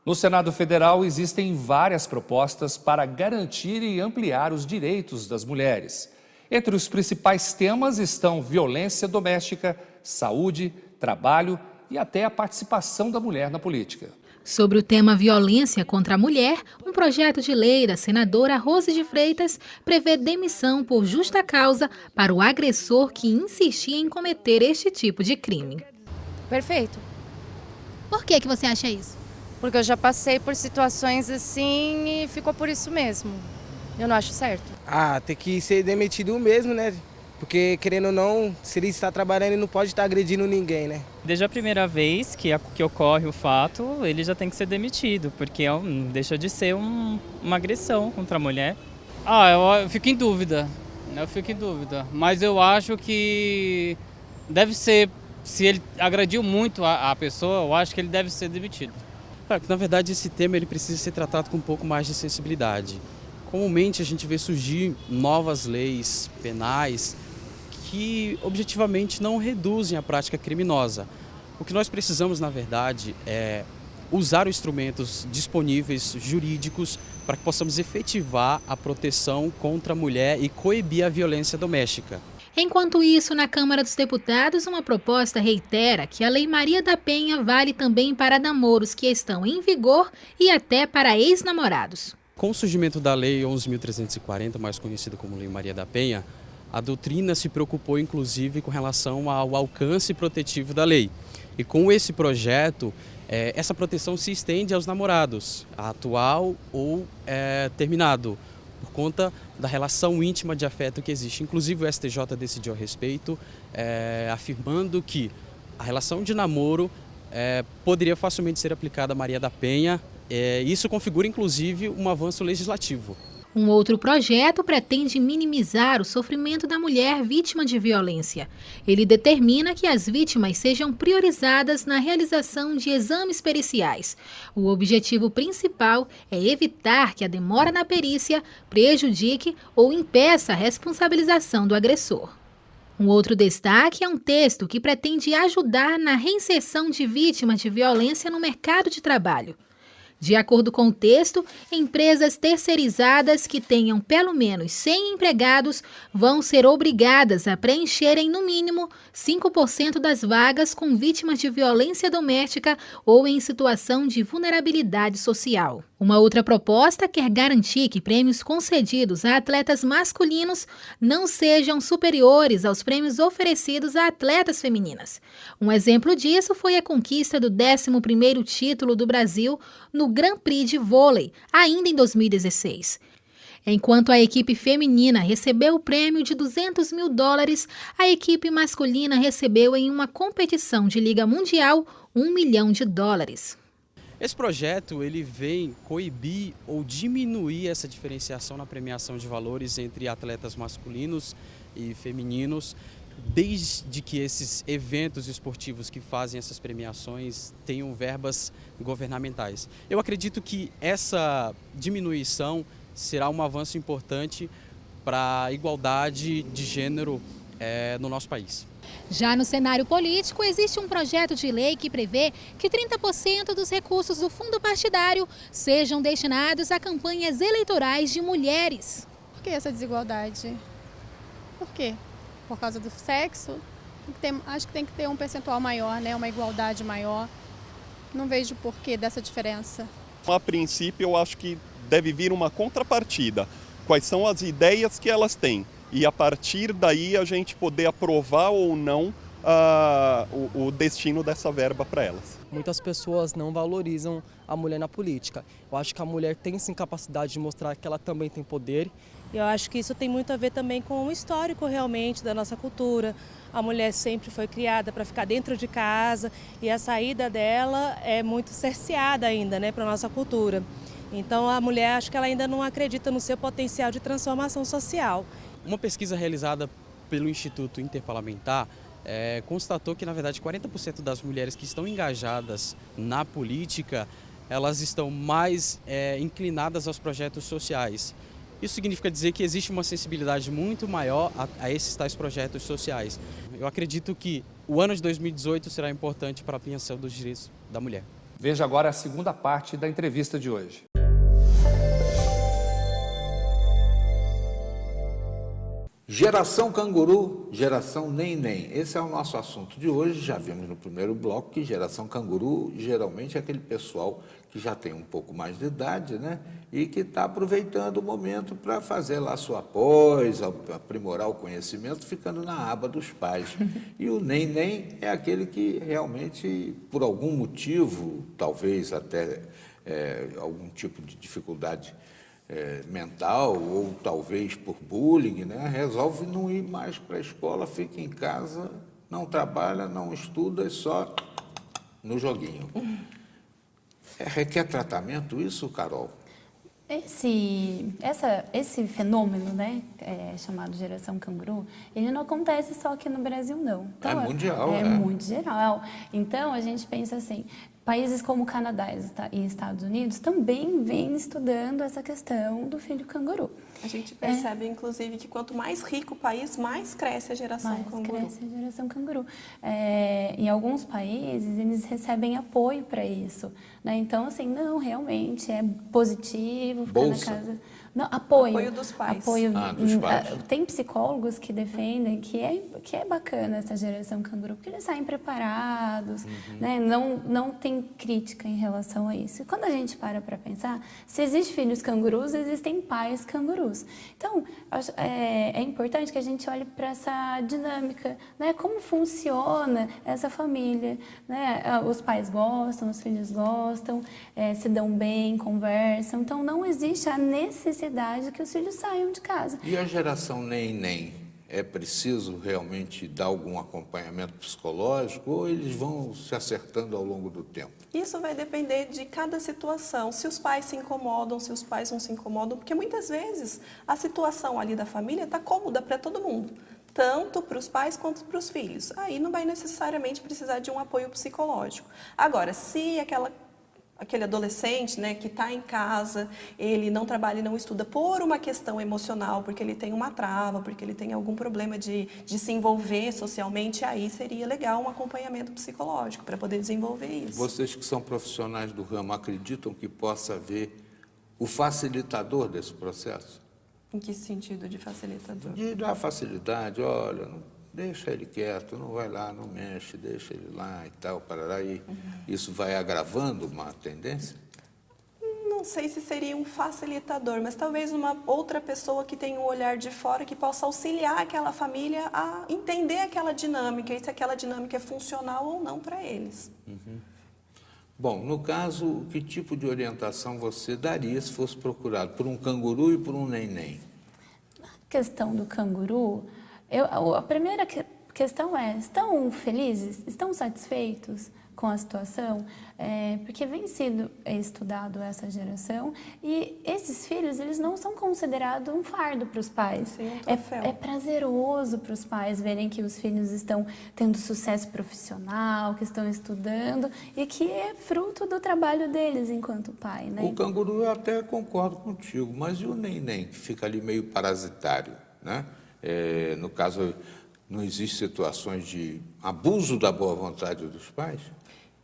No Senado Federal existem várias propostas para garantir e ampliar os direitos das mulheres. Entre os principais temas estão violência doméstica, saúde, trabalho e até a participação da mulher na política. Sobre o tema violência contra a mulher, um projeto de lei da senadora Rose de Freitas prevê demissão por justa causa para o agressor que insistia em cometer este tipo de crime. Perfeito, Por que você acha isso? porque eu já passei por situações assim e ficou por isso mesmo. Eu não acho certo. Tem que ser demitido mesmo, né? Porque, querendo ou não, se ele está trabalhando, ele não pode estar agredindo ninguém, né? Desde a primeira vez que ocorre o fato, ele já tem que ser demitido, porque deixa de ser uma agressão contra a mulher. Eu fico em dúvida, mas eu acho que deve ser, se ele agrediu muito a pessoa, eu acho que ele deve ser demitido. Na verdade, esse tema ele precisa ser tratado com um pouco mais de sensibilidade. Comumente a gente vê surgir novas leis penais que objetivamente não reduzem a prática criminosa. O que nós precisamos, na verdade, é usar os instrumentos disponíveis jurídicos para que possamos efetivar a proteção contra a mulher e coibir a violência doméstica. Enquanto isso, na Câmara dos Deputados, uma proposta reitera que a Lei Maria da Penha vale também para namoros que estão em vigor e até para ex-namorados. Com o surgimento da Lei 11.340, mais conhecida como Lei Maria da Penha, a doutrina se preocupou inclusive com relação ao alcance protetivo da lei. E com esse projeto, essa proteção se estende aos namorados, atual ou terminado, por conta da relação íntima de afeto que existe. Inclusive o STJ decidiu a respeito, afirmando que a relação de namoro poderia facilmente ser aplicada a Maria da Penha. Isso configura inclusive um avanço legislativo. Um outro projeto pretende minimizar o sofrimento da mulher vítima de violência. Ele determina que as vítimas sejam priorizadas na realização de exames periciais. O objetivo principal é evitar que a demora na perícia prejudique ou impeça a responsabilização do agressor. Um outro destaque é um texto que pretende ajudar na reinserção de vítimas de violência no mercado de trabalho. De acordo com o texto, empresas terceirizadas que tenham pelo menos 100 empregados vão ser obrigadas a preencherem no mínimo 5% das vagas com vítimas de violência doméstica ou em situação de vulnerabilidade social. Uma outra proposta quer garantir que prêmios concedidos a atletas masculinos não sejam superiores aos prêmios oferecidos a atletas femininas. Um exemplo disso foi a conquista do 11º título do Brasil no Grand Prix de vôlei, ainda em 2016. Enquanto a equipe feminina recebeu o prêmio de $200 mil, a equipe masculina recebeu em uma competição de Liga Mundial $1 milhão. Esse projeto ele vem coibir ou diminuir essa diferenciação na premiação de valores entre atletas masculinos e femininos, desde que esses eventos esportivos que fazem essas premiações tenham verbas governamentais. Eu acredito que essa diminuição será um avanço importante para a igualdade de gênero no nosso país. Já no cenário político, existe um projeto de lei que prevê que 30% dos recursos do fundo partidário sejam destinados a campanhas eleitorais de mulheres. Por que essa desigualdade? Por quê? Por causa do sexo? Acho que tem que ter um percentual maior, né? Uma igualdade maior. Não vejo o porquê dessa diferença. A princípio, eu acho que deve vir uma contrapartida. Quais são as ideias que elas têm? E a partir daí a gente poder aprovar ou não o destino dessa verba para elas. Muitas pessoas não valorizam a mulher na política. Eu acho que a mulher tem sim capacidade de mostrar que ela também tem poder. Eu acho que isso tem muito a ver também com o histórico realmente da nossa cultura. A mulher sempre foi criada para ficar dentro de casa e a saída dela é muito cerceada ainda, né, para a nossa cultura. Então a mulher, acho que ela ainda não acredita no seu potencial de transformação social. Uma pesquisa realizada pelo Instituto Interparlamentar constatou que, na verdade, 40% das mulheres que estão engajadas na política, elas estão mais inclinadas aos projetos sociais. Isso significa dizer que existe uma sensibilidade muito maior a esses tais projetos sociais. Eu acredito que o ano de 2018 será importante para a ampliação dos direitos da mulher. Veja agora a segunda parte da entrevista de hoje. Geração canguru, geração nem-nem. Esse é o nosso assunto de hoje. Já vimos no primeiro bloco que geração canguru geralmente é aquele pessoal que já tem um pouco mais de idade, né? E que está aproveitando o momento para fazer lá sua pós, aprimorar o conhecimento, ficando na aba dos pais. E o nem-nem é aquele que realmente, por algum motivo, talvez até algum tipo de dificuldade mental ou talvez por bullying, né? Resolve não ir mais para a escola, fica em casa, não trabalha, não estuda, é só no joguinho. Requer tratamento isso, Carol? Esse fenômeno, né, chamado geração canguru, ele não acontece só aqui no Brasil, não. Então, é mundial, é muito geral. Então, a gente pensa assim, países como Canadá e Estados Unidos também vêm estudando essa questão do filho canguru. A gente percebe, inclusive, que quanto mais rico o país, mais cresce a geração canguru. Mais cresce a geração canguru. Em alguns países, eles recebem apoio para isso, né? Então, assim, não, realmente é positivo ficar Bolsa. na casa... Não, apoio. Apoio dos pais. Apoio, dos pais. Tem psicólogos que defendem que é bacana essa geração canguru, porque eles saem preparados, né? Não tem crítica em relação a isso. E quando a gente para pensar, se existem filhos cangurus, existem pais cangurus. Então, é importante que a gente olhe para essa dinâmica, né? Como funciona essa família, né? Os pais gostam, os filhos gostam, se dão bem, conversam. Então, não existe a necessidade que os filhos saiam de casa. E a geração nem-nem? É preciso realmente dar algum acompanhamento psicológico ou eles vão se acertando ao longo do tempo? Isso vai depender de cada situação, se os pais se incomodam, se os pais não se incomodam, porque muitas vezes a situação ali da família está cômoda para todo mundo, tanto para os pais quanto para os filhos. Aí não vai necessariamente precisar de um apoio psicológico. Agora, se aquele adolescente, né, que está em casa, ele não trabalha e não estuda por uma questão emocional, porque ele tem uma trava, porque ele tem algum problema de se envolver socialmente, aí seria legal um acompanhamento psicológico para poder desenvolver isso. Vocês que são profissionais do ramo acreditam que possa haver o facilitador desse processo? Em que sentido de facilitador? De dar facilidade, olha, deixa ele quieto, não vai lá, não mexe, deixa ele lá e tal, parará, e isso vai agravando uma tendência? Não sei se seria um facilitador, mas talvez uma outra pessoa que tenha um olhar de fora que possa auxiliar aquela família a entender aquela dinâmica e se aquela dinâmica é funcional ou não para eles. Bom, no caso, que tipo de orientação você daria se fosse procurado por um canguru e por um nem-nem? Na questão do canguru, a primeira questão é, estão felizes? Estão satisfeitos com a situação? Porque vem sendo estudado essa geração e esses filhos, eles não são considerados um fardo para os pais. Sim, é prazeroso para os pais verem que os filhos estão tendo sucesso profissional, que estão estudando e que é fruto do trabalho deles enquanto pai, né? O canguru eu até concordo contigo, mas e o nem-nem, que fica ali meio parasitário, né? No caso, não existem situações de abuso da boa vontade dos pais?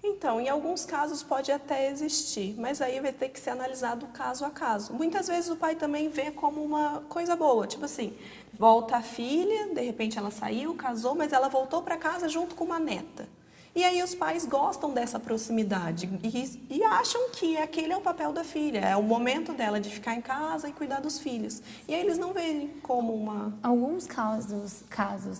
Então, em alguns casos pode até existir, mas aí vai ter que ser analisado caso a caso. Muitas vezes o pai também vê como uma coisa boa, tipo assim, volta a filha, de repente ela saiu, casou, mas ela voltou para casa junto com uma neta. E aí os pais gostam dessa proximidade e acham que aquele é o papel da filha, é o momento dela de ficar em casa e cuidar dos filhos. E aí eles não veem como uma... Alguns casos,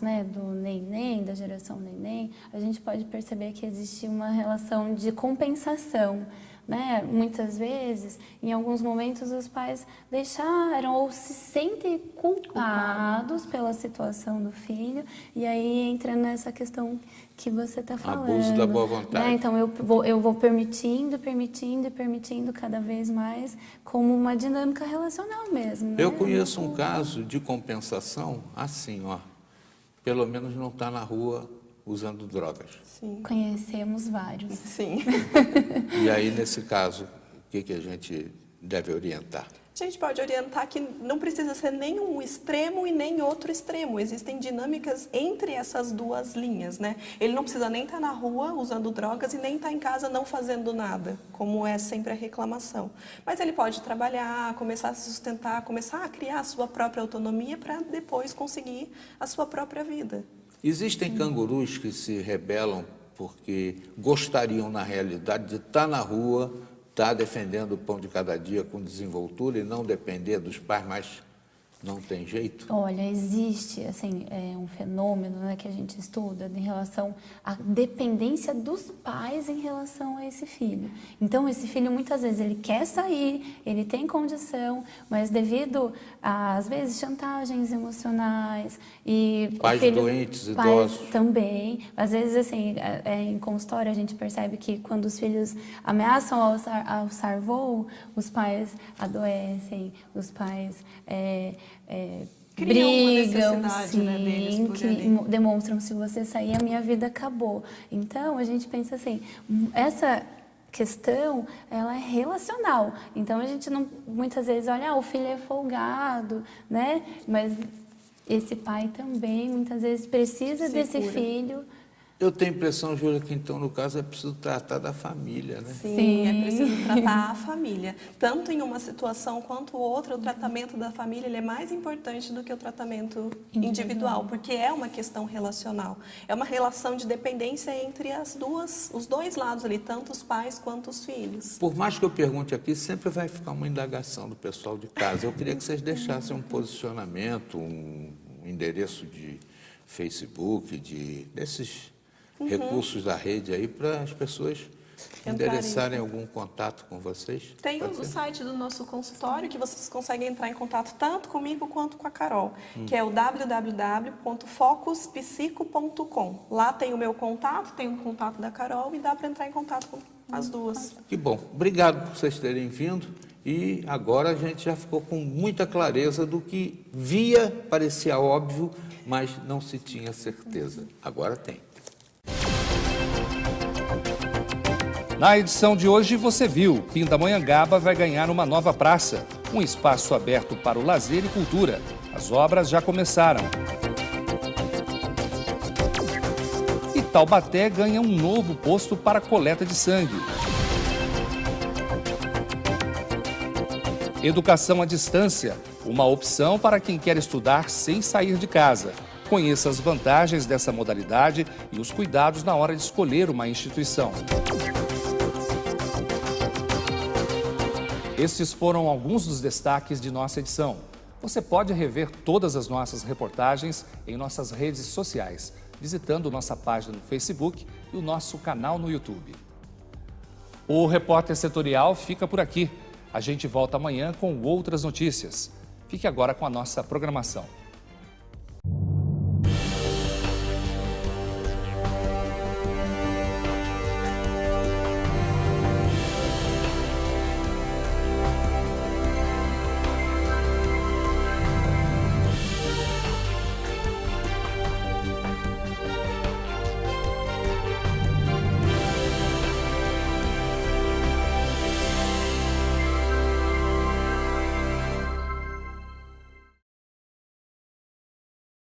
né, do neném, da geração neném, a gente pode perceber que existe uma relação de compensação, né? Muitas vezes, em alguns momentos, os pais deixaram ou se sentem culpados pela situação do filho e aí entra nessa questão que você está falando. Abuso da boa vontade. Né? Então, eu vou permitindo cada vez mais como uma dinâmica relacional mesmo. Né? Eu conheço um caso de compensação assim, ó, pelo menos não está na rua usando drogas. Sim. Conhecemos vários. Sim. E aí, nesse caso, o que a gente deve orientar? a gente pode orientar que não precisa ser nem um extremo e nem outro extremo. Existem dinâmicas entre essas duas linhas, né? Ele não precisa nem estar na rua usando drogas e nem estar em casa não fazendo nada, como é sempre a reclamação. Mas ele pode trabalhar, começar a se sustentar, começar a criar a sua própria autonomia para depois conseguir a sua própria vida. Existem cangurus que se rebelam porque gostariam, na realidade, de estar na rua, estar defendendo o pão de cada dia com desenvoltura e não depender dos pais, mas não tem jeito? Olha, existe assim, um fenômeno, né, que a gente estuda em relação à dependência dos pais em relação a esse filho. Então, esse filho, muitas vezes, ele quer sair, ele tem condição, mas devido a, às vezes, chantagens emocionais e... Pais doentes, idosos. Também. Às vezes, assim, em consultório, a gente percebe que quando os filhos ameaçam alçar voo, os pais adoecem, os pais... brigam, sim, né, demonstram, se você sair, a minha vida acabou. Então, a gente pensa assim, essa questão, ela é relacional. Então, a gente não, muitas vezes, olha, o filho é folgado, né? Mas esse pai também, muitas vezes, precisa desse filho. Eu tenho a impressão, Júlia, que então, no caso, é preciso tratar da família, né? Sim, é preciso tratar a família. Tanto em uma situação quanto outra, o tratamento da família ele é mais importante do que o tratamento individual, porque é uma questão relacional. É uma relação de dependência entre os dois lados ali, tanto os pais quanto os filhos. Por mais que eu pergunte aqui, sempre vai ficar uma indagação do pessoal de casa. Eu queria que vocês deixassem um posicionamento, um endereço de Facebook, desses... recursos da rede aí para as pessoas endereçarem algum contato com vocês? Tem o site do nosso consultório que vocês conseguem entrar em contato tanto comigo quanto com a Carol, que é o www.focuspsico.com. Lá tem o meu contato, tem o contato da Carol e dá para entrar em contato com as duas. Que bom. Obrigado por vocês terem vindo e agora a gente já ficou com muita clareza do que parecia óbvio, mas não se tinha certeza. Agora tem. Na edição de hoje você viu, Pindamonhangaba vai ganhar uma nova praça, um espaço aberto para o lazer e cultura. As obras já começaram. E Taubaté ganha um novo posto para coleta de sangue. Educação à distância, uma opção para quem quer estudar sem sair de casa. Conheça as vantagens dessa modalidade e os cuidados na hora de escolher uma instituição. Estes foram alguns dos destaques de nossa edição. Você pode rever todas as nossas reportagens em nossas redes sociais, visitando nossa página no Facebook e o nosso canal no YouTube. O Repórter Setorial fica por aqui. A gente volta amanhã com outras notícias. Fique agora com a nossa programação.